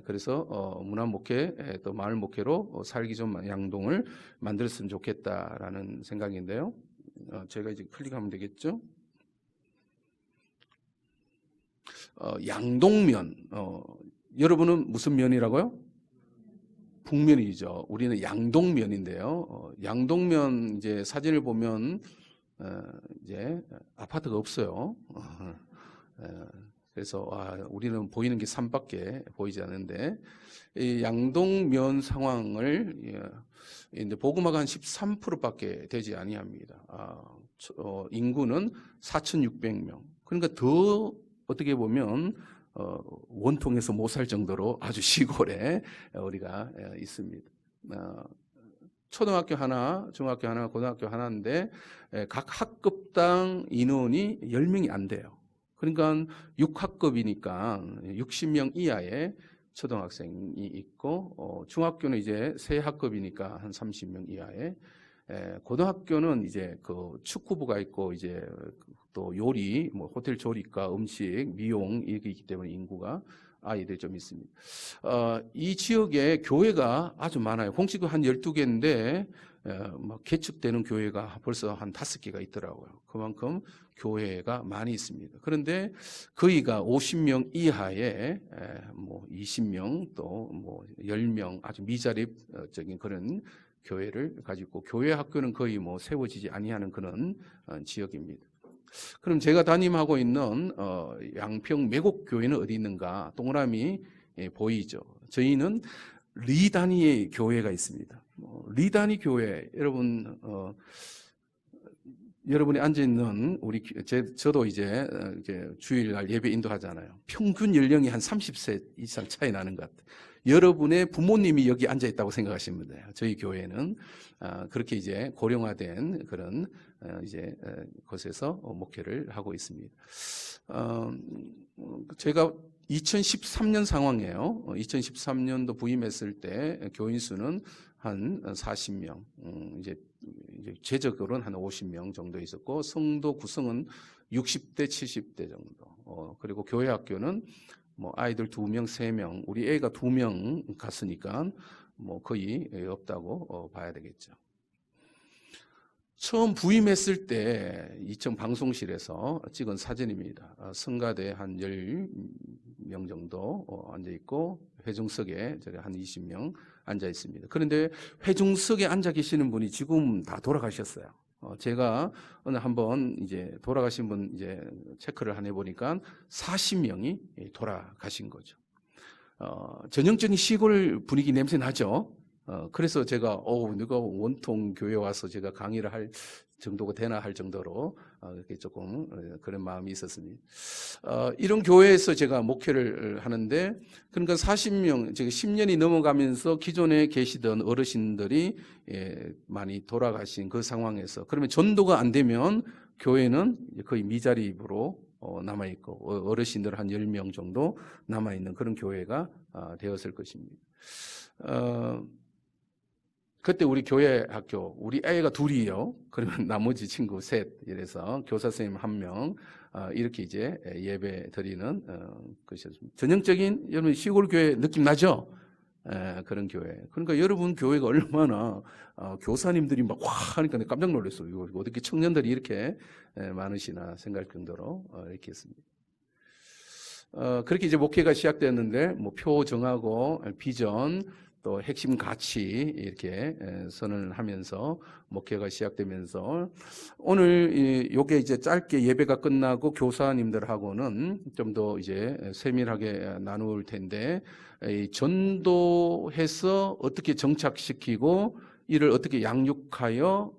그래서 문화 목회 또 마을 목회로 살기 좋은 양동을 만들었으면 좋겠다라는 생각인데요. 제가 이제 클릭하면 되겠죠? 양동면, 여러분은 무슨 면이라고요? 북면이죠. 우리는 양동면인데요. 양동면 이제 사진을 보면 이제 아파트가 없어요. 그래서 우리는 보이는 게 산밖에 보이지 않는데, 이 양동면 상황을 이제 보그마가 한 13%밖에 되지 아니합니다. 인구는 4,600명. 그러니까 더 어떻게 보면 원통에서 못 살 정도로 아주 시골에 우리가 있습니다. 초등학교 하나, 중학교 하나, 고등학교 하나인데 각 학급당 인원이 10명이 안 돼요. 그러니까 6학급이니까 60명 이하의 초등학생이 있고, 중학교는 이제 세 학급이니까 한 30명 이하의, 고등학교는 이제 그 축구부가 있고 이제 또 요리, 뭐 호텔 조리과, 음식, 미용 이렇게 있기 때문에 인구가 아이들이 좀 있습니다. 이 지역에 교회가 아주 많아요. 공식은 한 12개인데 막 개척되는 교회가 벌써 한 5개가 있더라고요. 그만큼 교회가 많이 있습니다. 그런데 거의가 50명 이하의 뭐 20명 또 뭐 10명 아주 미자립적인 그런 교회를 가지고, 교회 학교는 거의 뭐 세워지지 아니하는 그런 지역입니다. 그럼 제가 담임하고 있는 양평 매곡교회는 어디 있는가? 동그라미 보이죠? 저희는 리단위의 교회가 있습니다. 리단위 교회, 여러분이 앉아 있는 저도 이제 주일날 예배 인도하잖아요. 평균 연령이 한 30세 이상 차이 나는 것 같아요. 여러분의 부모님이 여기 앉아 있다고 생각하시면 돼요. 저희 교회는 그렇게 이제 고령화된 그런 이제 곳에서 목회를 하고 있습니다. 제가 2013년 상황이에요. 2013년도 부임했을 때 교인 수는 한 40명, 이제 제적으로는 한 50명 정도 있었고, 성도 구성은 60대, 70대 정도. 그리고 교회 학교는 뭐 아이들 2명, 3명, 우리 애가 2명 갔으니까 뭐 거의 없다고 봐야 되겠죠. 처음 부임했을 때 2층 방송실에서 찍은 사진입니다. 성가대 한 10명 정도 앉아 있고, 회중석에 한 20명 앉아 있습니다. 그런데 회중석에 앉아 계시는 분이 지금 다 돌아가셨어요. 제가 오늘 한번 이제 돌아가신 분 이제 체크를 해 보니까 40명이 돌아가신 거죠. 전형적인 시골 분위기 냄새 나죠. 그래서 제가 내가 원통 교회 와서 제가 강의를 할 정도가 되나 할 정도로 이렇게 조금 그런 마음이 있었습니다. 이런 교회에서 제가 목회를 하는데, 그러니까 40명, 제가 10년이 넘어가면서 기존에 계시던 어르신들이 많이 돌아가신 그 상황에서, 그러면 전도가 안 되면 교회는 거의 미자립으로 남아있고, 어르신들 한 10명 정도 남아있는 그런 교회가 되었을 것입니다. 그때 우리 교회 학교, 우리 애가 2이요. 그러면 나머지 친구 3, 이래서 교사 선생님 1명, 이렇게 이제 예배 드리는 것이었습니다. 전형적인 여러분 시골 교회 느낌 나죠? 그런 교회. 그러니까 여러분 교회가 얼마나 교사님들이 막 와 하니까 내가 깜짝 놀랐어요. 이거 어떻게 청년들이 이렇게 많으시나 생각할 정도로 이렇게 했습니다. 그렇게 이제 목회가 시작되었는데, 뭐 표 정하고 비전, 또 핵심 가치 이렇게 선언을 하면서 목회가 시작되면서 오늘 요게 이제 짧게 예배가 끝나고 교사님들하고는 좀 더 이제 세밀하게 나눌 텐데 이 전도해서 어떻게 정착시키고 이를 어떻게 양육하고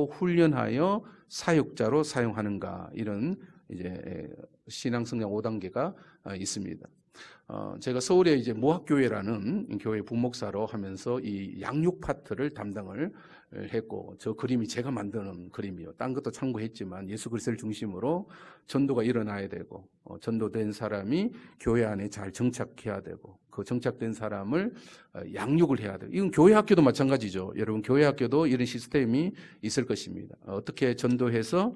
훈련하여 사역자로 사용하는가 이런 이제 신앙성장 5단계가 있습니다. 제가 서울에 이제 모학교회라는 교회 부목사로 하면서 이 양육 파트를 담당을 했고 저 그림이 제가 만드는 그림이요. 딴 것도 참고했지만 예수 그리스도를 중심으로 전도가 일어나야 되고 전도된 사람이 교회 안에 잘 정착해야 되고 그 정착된 사람을 양육을 해야 돼요. 이건 교회 학교도 마찬가지죠. 여러분 교회 학교도 이런 시스템이 있을 것입니다. 어떻게 전도해서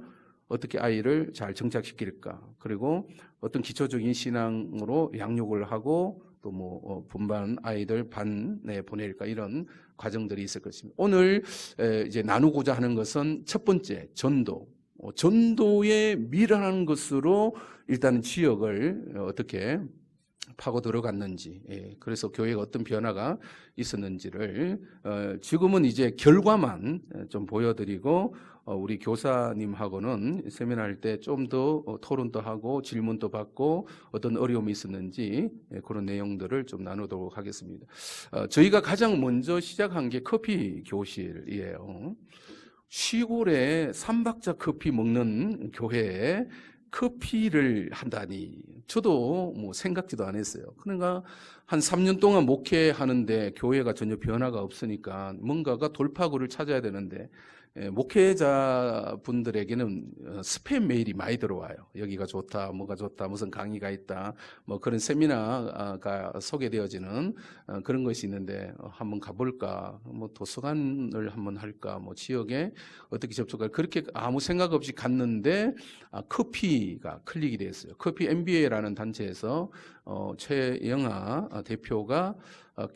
어떻게 아이를 잘 정착시킬까? 그리고 어떤 기초적인 신앙으로 양육을 하고 또 뭐 분반 아이들 반에 보낼까 이런 과정들이 있을 것입니다. 오늘 이제 나누고자 하는 것은 첫 번째 전도. 전도에 미련한 것으로 일단은 지역을 어떻게 파고 들어갔는지, 그래서 교회가 어떤 변화가 있었는지를 지금은 이제 결과만 좀 보여드리고 우리 교사님하고는 세미나할 때 좀 더 토론도 하고 질문도 받고 어떤 어려움이 있었는지 그런 내용들을 좀 나누도록 하겠습니다. 저희가 가장 먼저 시작한 게 커피 교실이에요. 시골에 3박자 커피 먹는 교회에 커피를 한다니 저도 뭐 생각지도 안 했어요. 그러니까 한 3년 동안 목회하는데 교회가 전혀 변화가 없으니까 뭔가가 돌파구를 찾아야 되는데 목회자분들에게는 스팸 메일이 많이 들어와요. 여기가 좋다, 뭐가 좋다, 무슨 강의가 있다, 뭐 그런 세미나가 소개되어지는 그런 것이 있는데 한번 가볼까, 뭐 도서관을 한번 할까, 뭐 지역에 어떻게 접촉할까 그렇게 아무 생각 없이 갔는데 커피가 클릭이 됐어요. 커피 MBA라는 단체에서 최영아 대표가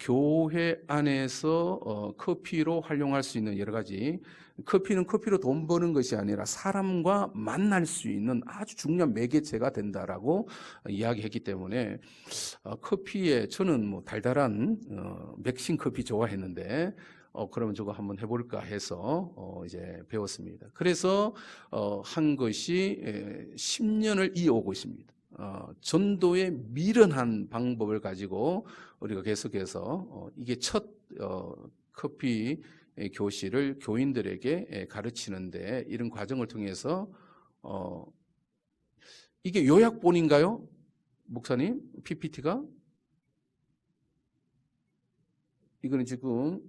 교회 안에서 커피로 활용할 수 있는 여러 가지 커피는 커피로 돈 버는 것이 아니라 사람과 만날 수 있는 아주 중요한 매개체가 된다라고 이야기했기 때문에 커피에 저는 뭐 달달한 맥심 커피 좋아했는데 그러면 저거 한번 해볼까 해서 이제 배웠습니다. 그래서 한 것이 10년을 이어오고 있습니다. 전도의 미련한 방법을 가지고 우리가 계속해서 이게 첫 커피 교실을 교인들에게 가르치는데 이런 과정을 통해서 이게 요약본인가요? 목사님? PPT가? 이거는 지금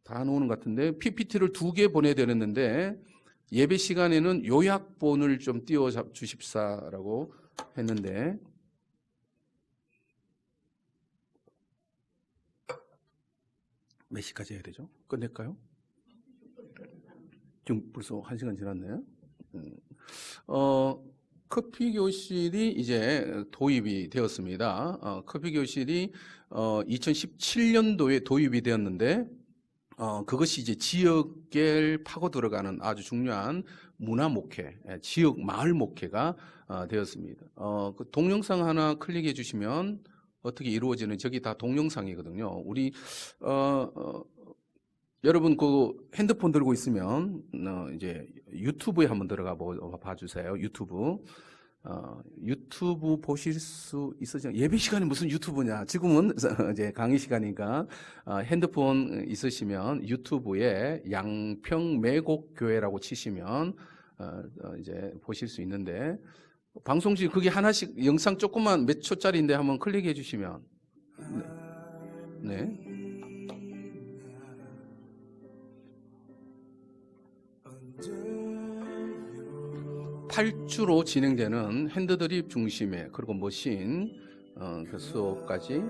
다 놓는 것 같은데 PPT를 2개 보내야 되는데 예배 시간에는 요약본을 좀 띄워 주십사라고 했는데 몇 시까지 해야 되죠? 끝낼까요? 지금 벌써 1시간 지났네요. 커피 교실이 이제 도입이 되었습니다. 커피 교실이 2017년도에 도입이 되었는데 그것이 이제 지역을 파고 들어가는 아주 중요한 문화 목회, 지역 마을 목회가 되었습니다. 그 동영상 하나 클릭해 주시면 어떻게 이루어지는 저기 다 동영상이거든요. 우리 여러분 그 핸드폰 들고 있으면 이제 유튜브에 한번 들어가 봐주세요. 유튜브 보실 수 있으시죠? 예배 시간이 무슨 유튜브냐? 지금은 이제 강의 시간이니까 핸드폰 있으시면 유튜브에 양평매곡교회라고 치시면 이제 보실 수 있는데 방송실 그게 하나씩 영상 조금만 몇 초짜리인데 한번 클릭해 주시면 네. 8주로 진행되는 핸드드립 중심의 그리고 머신 그 수업까지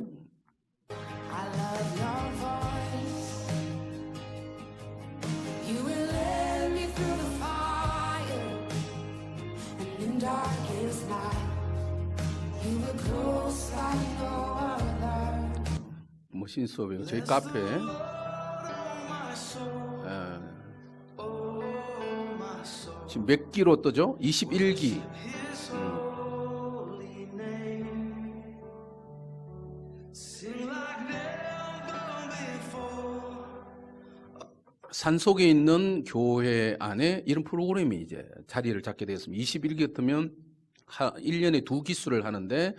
머신 수업이고 저희 카페 지금 몇 기로 뜨죠? 21기. 산속에 있는 교회 안에 이런 프로그램이 이제 자리를 잡게 되었습니다. 21기 같으면 1년에 2기수를 하는데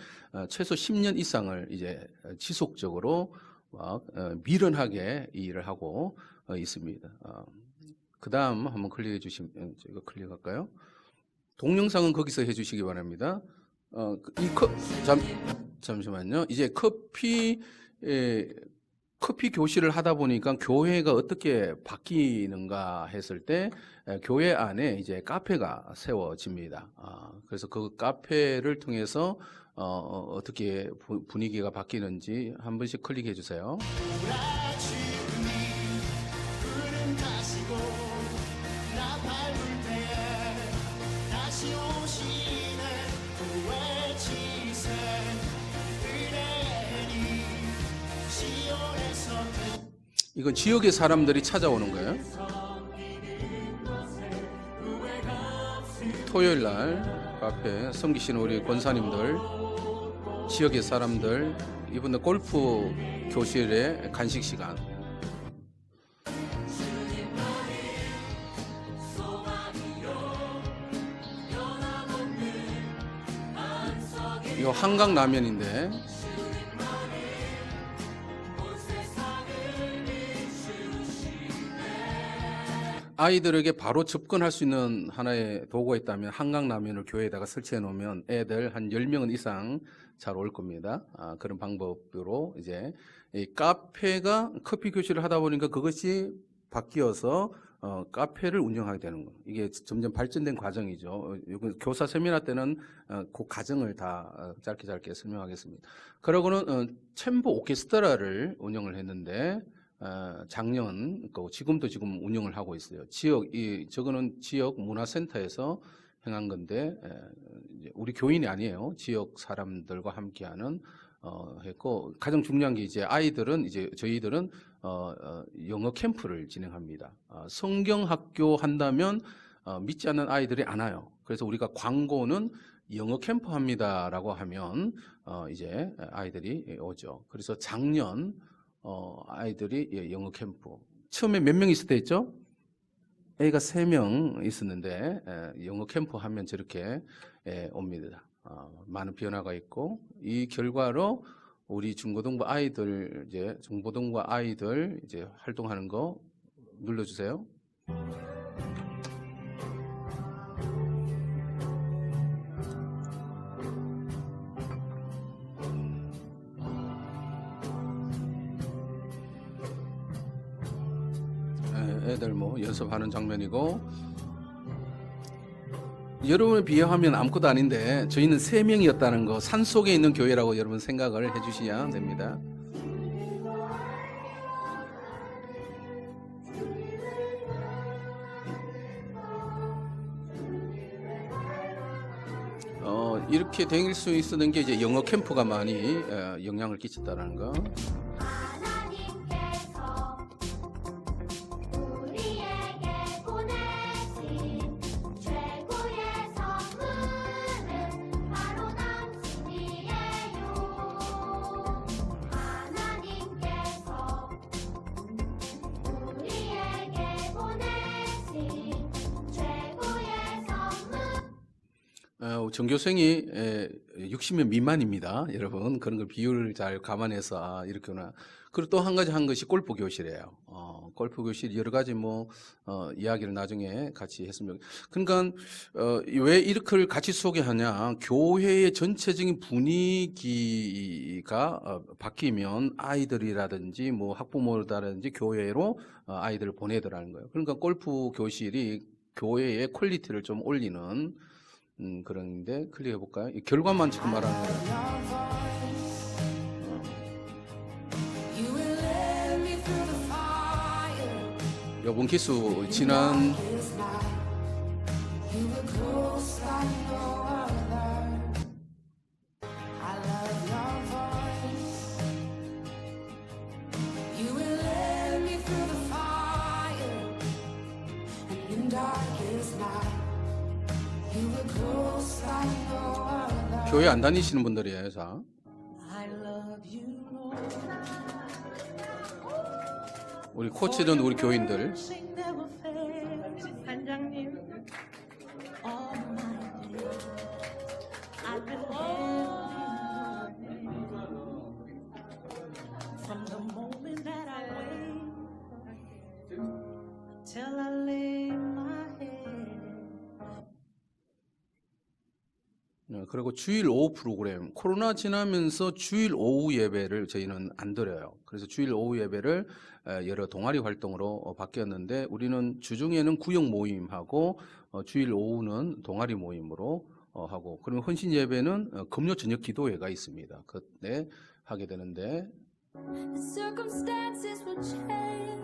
최소 10년 이상을 이제 지속적으로 막 미련하게 일을 하고 있습니다. 그 다음 한번 클릭해 주시면, 이거 클릭할까요? 동영상은 거기서 해주시기 바랍니다. 잠시만요. 이제 커피 교실을 하다 보니까 교회가 어떻게 바뀌는가 했을 때 교회 안에 이제 카페가 세워집니다. 그래서 그 카페를 통해서 어떻게 분위기가 바뀌는지 한 번씩 클릭해 주세요. 이건 지역의 사람들이 찾아오는 거예요. 토요일 날 카페 섬기시는 우리 권사님들, 지역의 사람들, 이분들 골프 교실의 간식 시간. 이거 한강 라면인데 아이들에게 바로 접근할 수 있는 하나의 도구가 있다면 한강라면을 교회에다가 설치해 놓으면 애들 한 10명 이상 잘 올 겁니다. 그런 방법으로 이제 이 카페가 커피 교실을 하다 보니까 그것이 바뀌어서 카페를 운영하게 되는 거. 이게 점점 발전된 과정이죠. 교사 세미나 때는 그 과정을 다 짧게 설명하겠습니다. 그러고는 챔버 오케스트라를 운영을 했는데 작년, 지금도 지금 운영을 하고 있어요. 저거는 지역 문화센터에서 행한 건데, 우리 교인이 아니에요. 지역 사람들과 함께하는, 했고, 가장 중요한 게 이제 저희들은, 영어 캠프를 진행합니다. 성경학교 한다면, 믿지 않는 아이들이 안 와요. 그래서 우리가 광고는 영어 캠프 합니다라고 하면, 이제 아이들이 오죠. 그래서 작년, 아이들이 영어 캠프. 처음에 몇 명 있을 때 있죠? A가 3명 있었는데, 영어 캠프 하면 저렇게 옵니다. 많은 변화가 있고, 이 결과로 우리 중고등부 아이들, 중고등부 아이들 활동하는 거 눌러주세요. 애들 연습하는 장면이고, 여러분에 비하면 아무것도 아닌데 저희는 3명이었다는 거, 산속에 있는 교회라고 여러분 생각을 해주셔야 됩니다. 이렇게 될 수 있었던 게 이제 영어 캠프가 많이 영향을 끼쳤다는 거. 전교생이 60명 미만입니다. 여러분, 그런 걸 비율을 잘 감안해서 이렇게구나. 그리고 또 한 가지 한 것이 골프 교실이에요. 골프 교실 여러 가지 이야기를 나중에 같이 했으면. 그러니까 왜 이렇게 같이 소개하냐? 교회의 전체적인 분위기가 바뀌면 아이들이라든지 학부모라든지 교회로 아이들을 보내더라는 거예요. 그러니까 골프 교실이 교회의 퀄리티를 좀 올리는 그런데 클릭해 볼까요? 이 결과만 지금 말하는 거예요. 요번 기수 지난 교회 안 다니시는 분들이에요. 자, 우리 코치든 우리 교인들. 반장님. From the moment that I wake till I lay my head. 그리고 주일 오후 프로그램, 코로나 지나면서 주일 오후 예배를 저희는 안 드려요. 그래서 주일 오후 예배를 여러 동아리 활동으로 바뀌었는데, 우리는 주중에는 구역 모임하고 주일 오후는 동아리 모임으로 하고, 그러면 헌신 예배는 금요 저녁 기도회가 있습니다. 그때 하게 되는데, The circumstances will change.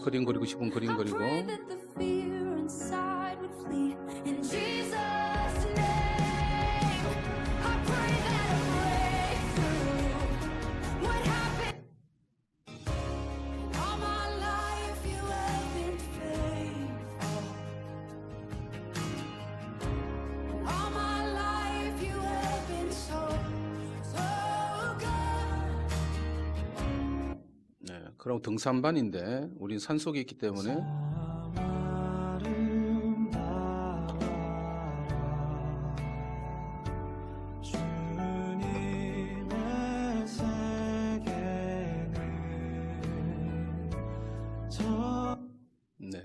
그림 그리고 싶은 그림 I 그리고, pray that the fear inside would flee. In Jesus' name, I pray that a breakthrough would happen. All my life you have been faithful. All my life you have been so, so good. 네, 그럼 등산반인데 우린 산속에 있기 때문에 네.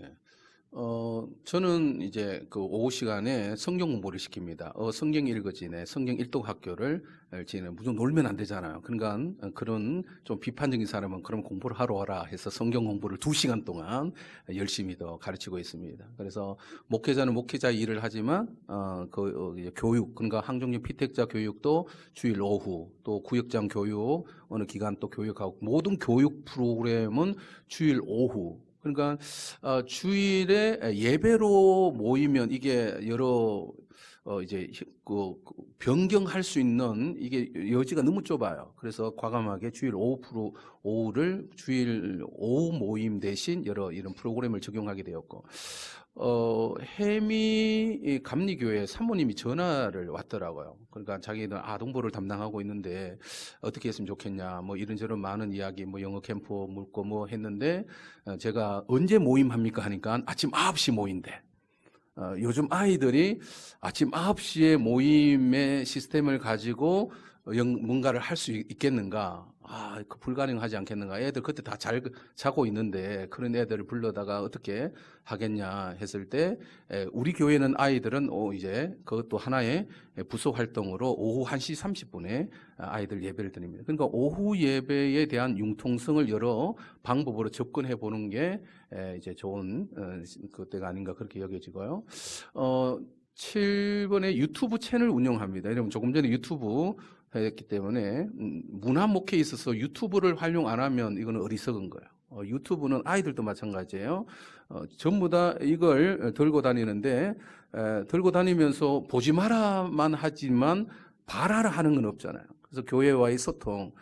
저는 이제 그 오후 시간에 성경 공부를 시킵니다. 성경 읽어지네, 성경 일독 학교를 지내. 무조건 놀면 안 되잖아요. 그러니까 그런 좀 비판적인 사람은 그럼 공부를 하러 와라 해서 성경 공부를 2시간 동안 열심히 더 가르치고 있습니다. 그래서 목회자는 목회자 일을 하지만 교육, 그러니까 항종류 피택자 교육도 주일 오후, 또 구역장 교육 어느 기간 또 교육하고, 모든 교육 프로그램은 주일 오후. 그러니까 주일에 예배로 모이면 이게 여러 이제 변경할 수 있는 이게 여지가 너무 좁아요. 그래서 과감하게 주일 오후를 주일 오후 모임 대신 여러 이런 프로그램을 적용하게 되었고, 해미 감리교회 사모님이 전화를 왔더라고요. 그러니까 자기는 아동부를 담당하고 있는데 어떻게 했으면 좋겠냐, 뭐 이런저런 많은 이야기, 뭐 영어 캠프 묻고 뭐 했는데, 제가 언제 모임합니까 하니까 아침 9시 모인대. 요즘 아이들이 아침 9시에 모임의 시스템을 가지고 뭔가를 할 수 있겠는가? 그 불가능하지 않겠는가? 애들 그때 다 잘 자고 있는데 그런 애들을 불러다가 어떻게 하겠냐 했을 때, 우리 교회는 아이들은 이제 그것도 하나의 부서 활동으로 오후 1시 30분에 아이들 예배를 드립니다. 그러니까 오후 예배에 대한 융통성을 여러 방법으로 접근해 보는 게 이제 좋은 그때가 아닌가 그렇게 여겨지고요. 7번에 유튜브 채널 운영합니다. 이러면 조금 전에 유튜브 했기 때문에 문화 목회에 있어서 유튜브를 활용 안 하면 이거는 어리석은 거예요. 유튜브는 아이들도 마찬가지예요. 전부 다 이걸 들고 다니는데, 들고 다니면서 보지 마라만 하지만 봐라라 하는 건 없잖아요. 그래서 교회와의 소통,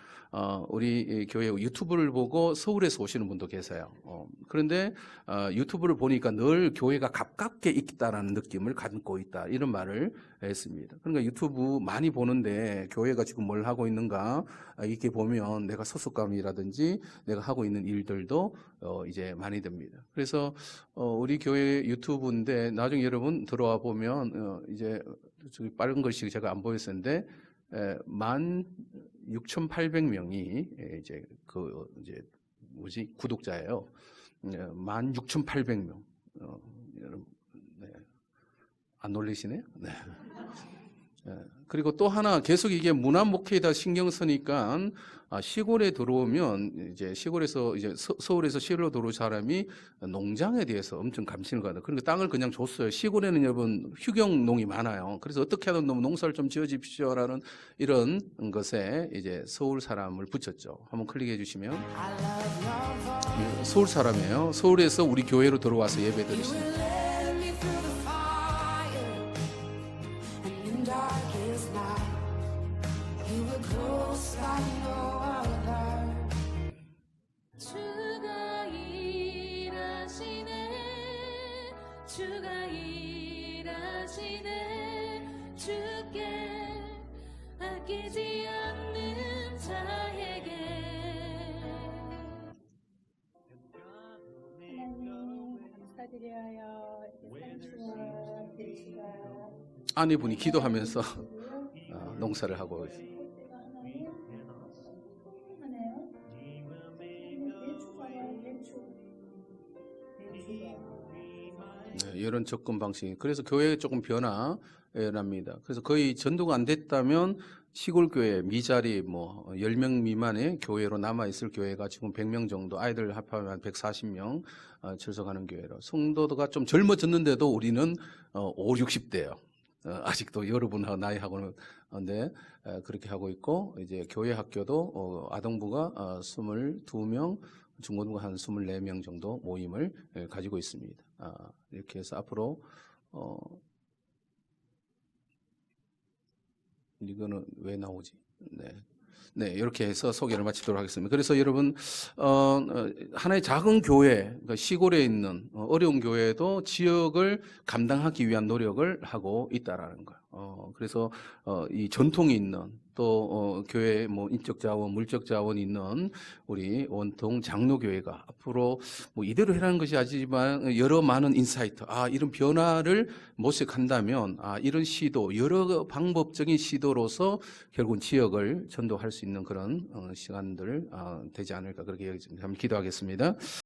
우리 교회 유튜브를 보고 서울에서 오시는 분도 계세요. 그런데 유튜브를 보니까 늘 교회가 가깝게 있다라는 느낌을 갖고 있다, 이런 말을 했습니다. 그러니까 유튜브 많이 보는데 교회가 지금 뭘 하고 있는가 이렇게 보면 내가 소속감이라든지 내가 하고 있는 일들도 이제 많이 듭니다. 그래서 우리 교회 유튜브인데 나중에 여러분 들어와 보면 이제 저기 빨간 글씨 제가 안 보였었는데 16,800명이 이제 이제 구독자예요. 16,800명. 여러분, 네. 안 놀리시네요? 네. 그리고 또 하나 계속 이게 문화 목회에다 신경 쓰니까, 시골에 들어오면 이제 시골에서 이제 서울에서 시골로 들어온 사람이 농장에 대해서 엄청 감신을 가다. 그러니까 땅을 그냥 줬어요. 시골에는 여러분 휴경농이 많아요. 그래서 어떻게 하든 너무 농사를 좀 지어집시오라는 이런 것에 이제 서울 사람을 붙였죠. 한번 클릭해 주시면 서울 사람이에요. 서울에서 우리 교회로 들어와서 예배 드리십니다. 주가 일하시네, 주가 일하시네, 주께 아끼지 않는 자에게 그리하여 상추와 배추가 아내분이 기도하면서 농사를 하고 있어요. 꽃대가 하나에 하네요. 배추가 네, 이런 접근 방식. 그래서 교회에 조금 변화랍니다. 그래서 거의 전도가 안 됐다면 시골 교회 미자리 뭐 10명 미만의 교회로 남아 있을 교회가 지금 100명 정도, 아이들 합하면 140명 출석하는 교회로. 성도가 좀 젊어졌는데도 우리는 5, 60대예요. 아직도 여러분하고 나이하고는 근데 그렇게 하고 있고, 이제 교회 학교도 아동부가 22명, 중고등부 한 24명 정도 모임을 가지고 있습니다. 이렇게 해서 앞으로 이거는 왜 나오지? 네, 이렇게 해서 소개를 마치도록 하겠습니다. 그래서 여러분, 하나의 작은 교회, 그러니까 시골에 있는 어려운 교회도 지역을 감당하기 위한 노력을 하고 있다라는 거예요. 그래서 이 전통이 있는 또 교회 뭐 인적 자원, 물적 자원이 있는 우리 원통 장로교회가 앞으로 뭐 이대로 해라는 것이 아니지만 여러 많은 인사이트, 이런 변화를 모색한다면 이런 시도, 여러 방법적인 시도로서 결국은 지역을 전도할 수 있는 그런 시간들 되지 않을까 그렇게 한번 기도하겠습니다.